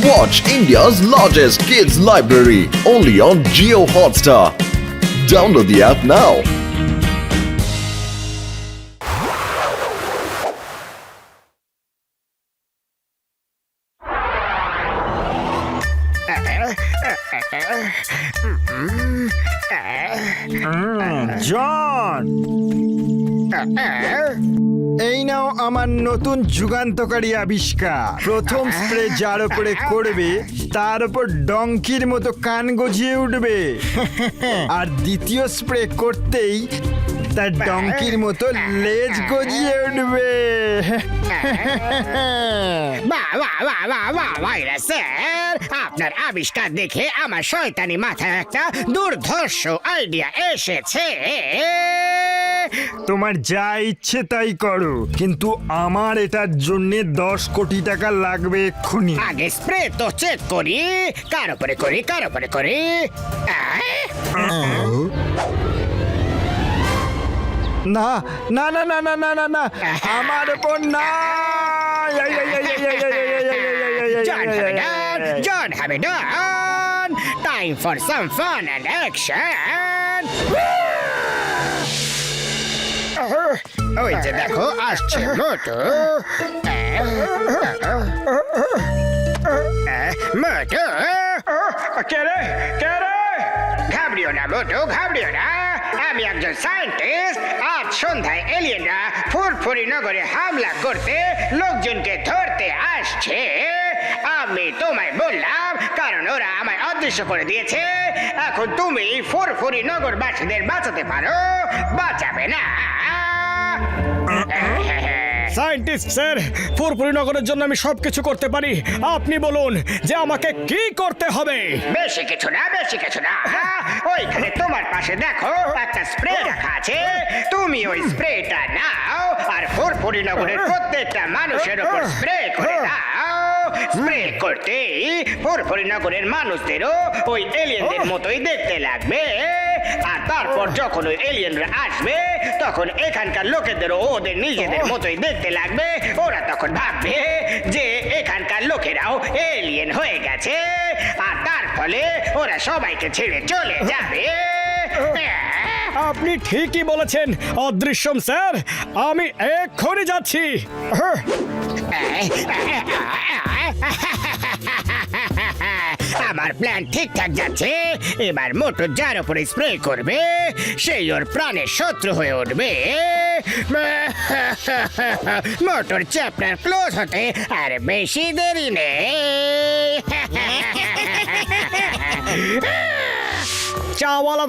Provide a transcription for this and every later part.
Watch India's largest kids library only on Jio Hotstar. Download the app now. জন, এই নাও আমার নতুন যুগান্তকারী আবিষ্কার। প্রথম স্প্রে যার উপরে করবে তার উপর ডঙ্কির মতো কান গজিয়ে উঠবে, আর দ্বিতীয় স্প্রে করতেই তার ডঙ্কির মতো লেজ গজিয়ে উঠবে। স্যার, আপনার আবিষ্কার দেখে আমার শয়তানি মাথায় একটা দুর্ধর্ষ আইডিয়া এসেছে। তোমার যা ইচ্ছে তাই করো, কিন্তু আমার এটার জন্য 10 কোটি টাকা লাগবে এক্ষুনি। আগে স্প্রে তো চেক করি, কার উপরে করি। না না না না না না না না, আমার উপর না। John have it done. Time for some fun and action. ওই যে দেখো আসছে মোটু। মোটু, ঘাবড়িও না মোটু, ঘাবড়িও না। আমি একজন সায়েন্টিস্ট। আজ সন্ধ্যায় এলিয়েনরা ফুরফুরি নগরে হামলা করতে লোকজনকে ধরতে আসছে। আমি তোমায় বললাম কারণ ওরা আমায় অদৃশ্য করে দিয়েছে। এখন তুমি ফুরফুরি নগরবাসীদের বাঁচাতে পারো, বাঁচাবে না? সায়েন্টিস্ট স্যার, ফুরফুরি নগরের জন্য আমি সবকিছু করতে পারি। আপনি বলুন যে আমাকে কি করতে হবে। বেশি কিছু না। ওইখানে তোমার পাশে দেখো একটা স্প্রে রাখা আছে। তুমি ওই স্প্রেটা নাও আর ফুরফুরি নগরের প্রত্যেকটা মানুষের উপর স্প্রে করে দাও। স্প্রে করতেই ফুরফুরি নগরের মানুষদেরও ওই এলিয়েনদের মতোই দেখতে লাগবে। আর তারপর যখন ওই এলিয়েনরা আসবে তখন এখানকার লোকেদেরও ওদের নিজেদের মতোই দেখতে লাগবে। ওরা তখন ভাববে যে এখানকার লোকেরাও এলিয়েন হয়ে গেছে, আর তার ফলে ওরা সবাইকে ছেড়ে চলে যাবে। আপনি ঠিকই বলেছেন অদৃশ্যম স্যার, আমি এক্ষুনি যাচ্ছি। আমার প্ল্যান ঠিকঠাক যাচ্ছে। এবার মোটর যার উপরে স্প্রে করবে সেই ওর প্রাণের শত্রু হয়ে উঠবে। মোটর চ্যাপ্টার ক্লোজ হতে আর বেশি দেরি নেই। চাওয়ালা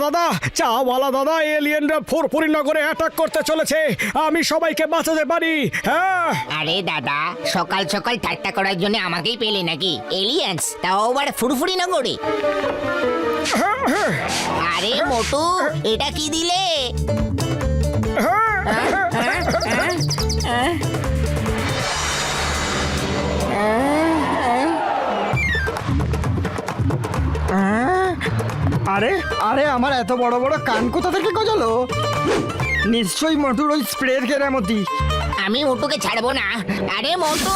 দাদা, এলিয়েনরা ফুরফুরি নগরে অ্যাটাক করতে চলেছে। আমি সবাইকে বাঁচাতে পারি। হ্যাঁ, আরে দাদা, সকাল সকাল ঠাট্টা করার জন্য আমাকেই পেলে নাকি? এলিয়েন্স, তাও আবার ফুরফুরি নগরে। আরে মোটু, এটা কি দিলে? আরে আরে, আমার এত বড় বড় কান কোথা থেকে গজালো? নিশ্চয়ই মোটুর ওই স্প্রের কেরামতি। আমি মোটুকে ছাড়বো না। আরে মোটু,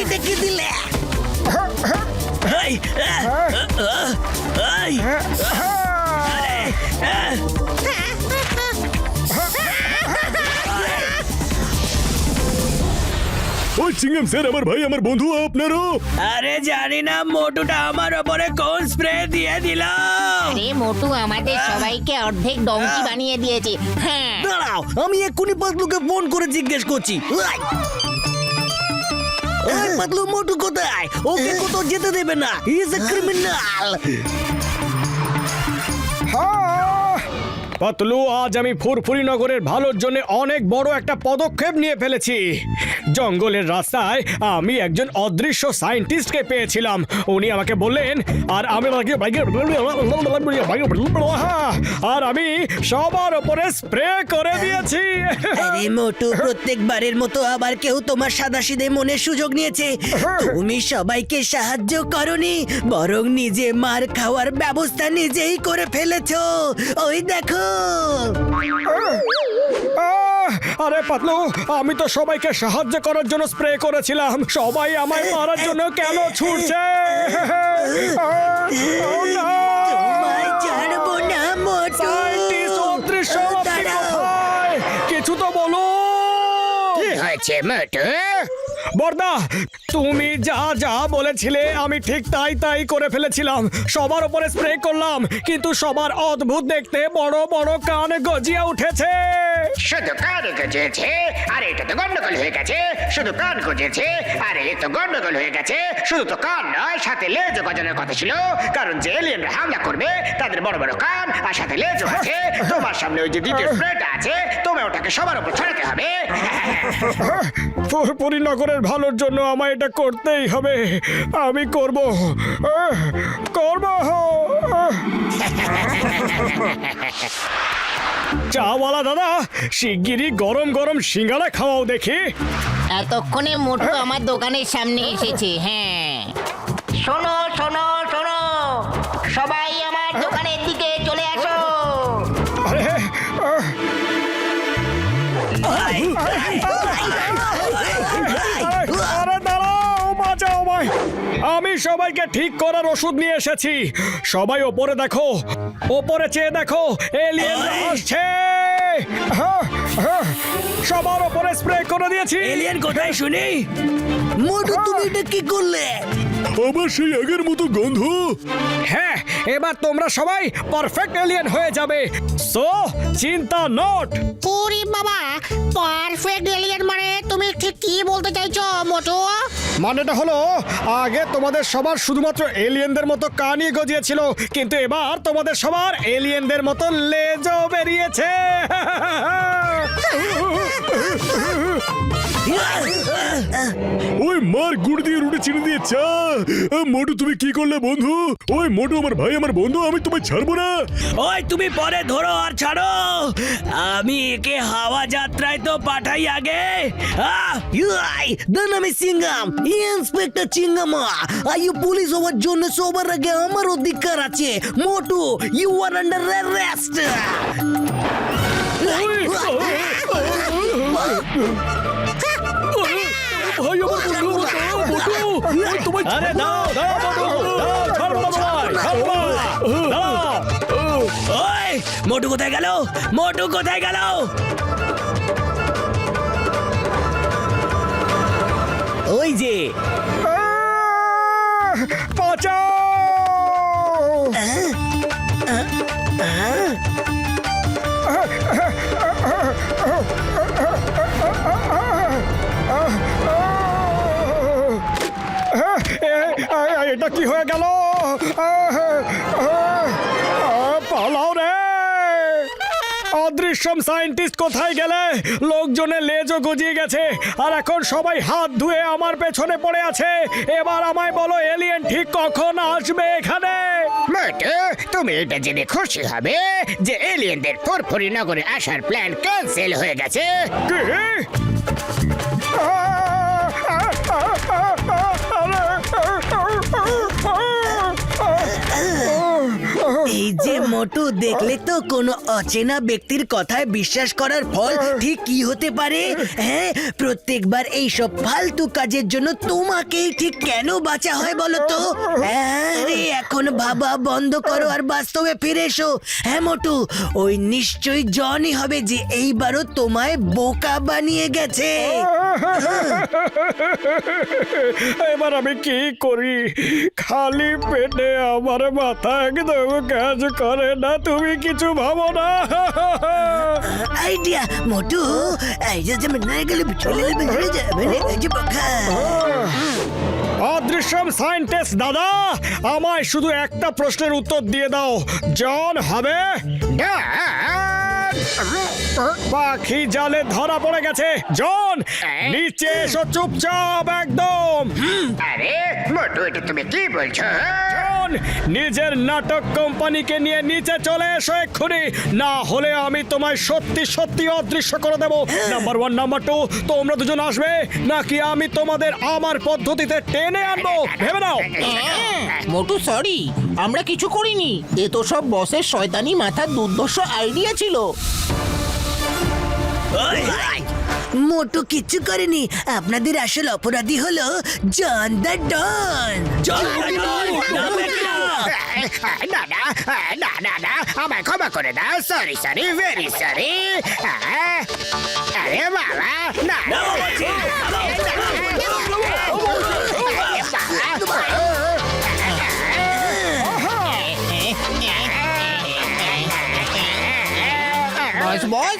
এটা কি দিলে? ওই চিংগাম স্যার, আমার ভাই, আমার বন্ধু আপনারও। আরে জানি না মোটুটা আমার ওপরে কোন স্প্রে দিয়ে দিল। আরে মোটু আমাদের সবাইকে অর্ধেক ডঙ্কি বানিয়ে দিয়েছে। হ্যাঁ, দাঁড়াও, আমি এক্ষুনি পাতলুকে ফোন করে জিজ্ঞেস করছি। পাতলু, মোটু কোথায়? ওকে কোথাও যেতে দেবে না। He is a criminal. Patlu, আজ আমি ফুরফুরি নগরের ভালোর জন্য অনেক বড় একটা পদক্ষেপ নিয়ে ফেলেছি। জঙ্গলের রাস্তায় আমি একজন অদৃশ্য সায়েন্টিস্টকে পেয়েছিলাম। উনি আমাকে বললেন, আর আমি সবার উপরে স্প্রে করে দিয়েছি। আরে মোটু, প্রত্যেকবারের মতো আবার কেউ তোমার সাদাসিধে মনের সুযোগ নিয়েছে। তুমি সবাইকে সাহায্য করনি, বরং নিজে মার খাওয়ার ব্যবস্থা নিজেই করে ফেলেছো। ওই দেখো। আরে পাতলু, আমি তো সবাইকে সাহায্য করার জন্য স্প্রে করেছিলাম, সবাই আমায় মারার জন্য কেন ছুটছে? Oh, no! তোমায় ছাড়বো না মোটু। সায়েন্টিস্ট অদৃশ্য, আপনি দাঁড়াও। কোথায়? কিছু তো বলো। কি হয়েছে মোটু? বর্দা, তুমি যা যা বলেছিলে আমি ঠিক তাই করে ফেলেছিলাম। সবার উপরে স্প্রে করলাম, কিন্তু সবার অদ্ভুত দেখতে বড় বড় কান গজিয়ে উঠেছে। শুধু কান গজেছে, আরে এটা তো গন্ডগোল হয়ে গেছে। শুধু কান গজেছে, আরে এ তো গন্ডগোল হয়ে গেছে। শুধু তো কান নয়, সাথে লেজ গজানোর কথা ছিল, কারণ যে এলিয়েনরা হামলা করবে তাদের বড় বড় কান আর সাথে লেজও আছে। তোমার সামনে ওই যে দ্বিতীয় স্প্রেটা আছে, তোমায় ওটাকে সবার উপর ছড়াতে হবে। পুরপুরি নগরের ভালোর জন্য আমায় এটা করতেই হবে। আমি করব। চাওয়ালা দাদা, শিগগিরই গরম গরম সিঙ্গারা খাওয়াও দেখি। এতক্ষণে মোটু আমার দোকানের সামনে এসেছে। হ্যাঁ, শোনো শোনো শোনো, সবাই আমার দোকানের দিকে চলে আসো। আরে আরে দাঁড়াও, বাঁচাও আমায়। আমি সবাইকে ঠিক করার ওষুধ নিয়ে এসেছি। সবাই ওপরে দেখো, ওপরে চেয়ে দেখো, এলিয়েন আসছে। সবার ওপরে স্প্রে করে দিয়েছি। এলিয়েন কোথায় শুনি? মোটু তুমি এটা কি করলে? আবার সেই আগের মতো গন্ধ। হ্যাঁ, এবার তোমরা সবাই পারফেক্ট এলিয়েন হয়ে যাবে। সো চিন্তা নট। ওরে বাবা, পারফেক্ট এলিয়েন মানে তুমি ঠিক কি বলতে চাইছো মোটু? মানেটা হলো, আগে তোমাদের সবার শুধুমাত্র এলিয়েনদের মতো কানই গজিয়েছিল, কিন্তু এবার তোমাদের সবার এলিয়েনদের মতো লেজও বেরিয়েছে। ওই মার গুড় দিয়ে রুটি চিনি দিয়ে চা। মোটু তুমি কি করলে বন্ধু? ওই মোটু আমার ভাই, আমার বন্ধু, আমি তোমায় ছাড়বো না। ওই তুমি পরে ধরো আর ছাড়ো, আমি একে হাওয়া যাত্রায় তো পাঠাই আগে। আমি সিঙ্গাম, ইন্সপেক্টর চিঙ্গামা। আইয়ো পুলিশ হওয়ার জন্য সবার আগে আমার অধিকার আছে। মোটু, ইউ আর আন্ডার অ্যারেস্ট। আরে দাও দাও দাও, ছাড়ো না ভাই, ছাড়ো না। দাও। ওই মোটু কোথায় গেল? মোটু কোথায় গেল? ওই যে বাঁচাও। এটা কি হয়ে গেল? পালাও রে। অদৃশ্যম সায়েন্টিস্ট কোথায় গেলে? লোকজনের লেজও গজিয়ে গেছে, আর এখন সবাই হাত ধুয়ে আমার পেছনে পড়ে আছে। এবার আমায় বলো, এলিয়েন ঠিক কখন আসবে এখানে? মোটু, তুমি এটা জেনে খুশি হবে যে এলিয়েনদের ফুরফুরি নগরে আসার প্ল্যান ক্যান্সেল হয়ে গেছে। কি? এই যে মোটু, দেখলে তো কোনো অচেনা ব্যক্তির কথায় বিশ্বাস করার ফল ঠিক কি হতে পারে। হ্যাঁ, প্রত্যেকবার এই সব ফালতু কাজের জন্য তোমাকেই ঠিক কেন বাঁচা হয় বলো তো? আরে এখন ভাবা বন্ধ করো আর বাস্তবে ফিরে এসো। হ্যাঁ মোটু, ওই নিশ্চয়ই জনই হবে যে এইবারও তোমায় বোকা বানিয়ে গেছে। এবার আমি কি করি? খালি পেটে আমার মাথা একদম কাজ করে না। তুমি কিছু ভাবো না? আইডিয়া মোটু, এই যে গেলে চলে যাবে এই যে বোকা। অদৃশ্যম সায়েন্টিস্ট দাদা, আমায় শুধু একটা প্রশ্নের উত্তর দিয়ে দাও। জন হবে? পাখি জালে ধরা পড়ে গেছে। জন, নিচে এসো চুপচাপ একদম। আরে মোটু, এটা তুমি কি বলছো? জন, নিজের নাটক কোম্পানিকে নিয়ে নিচে চলে এসো এক্ষুনি, না হলে আমি তোমায় সত্যি সত্যি অদৃশ্য করে দেবো। নাম্বার 1, নাম্বার 2, তোমরা দুজন আসবে নাকি আমি তোমাদের আমার পদ্ধতিতে টেনে আনবো? ভেবে নাও। মোটু সরি, আমরা কিছু করিনি। এ তো সব বসের শয়তানি মাথার দুর্দর্শ আইডিয়া ছিল। মোটু কিচ্ছু করেনি, আপনাদের আসল অপরাধী হলো জন দ্য ডন। না না না না না আমায় ক্ষমা করে দাও, সরি সরি ভেরি সরি। আরে বাবা না বস বস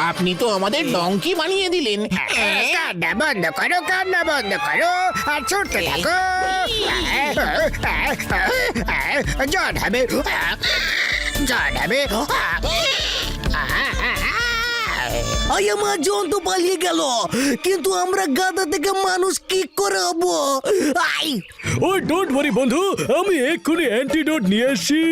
আপনি তো আমাদের ডঙ্কি বানিয়ে দিলেন। কান্না বন্ধ করো, কান্না বন্ধ করো আর ছুটতে থাকো। জন হবে, জন হবে। আমার জন তো পালিয়ে গেল, কিন্তু আমরা গাদা থেকে মানুষ কি করে হবো? আই ওই ডোন্ট ওয়ারি বন্ধু, আমি এক্ষুনি অ্যান্টিডোট নিয়ে আসি।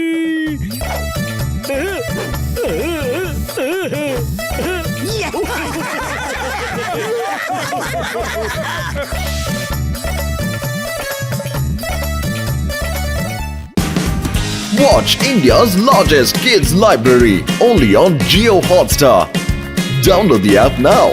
Watch India's largest kids library only on Geo Hotstar. Download the app now.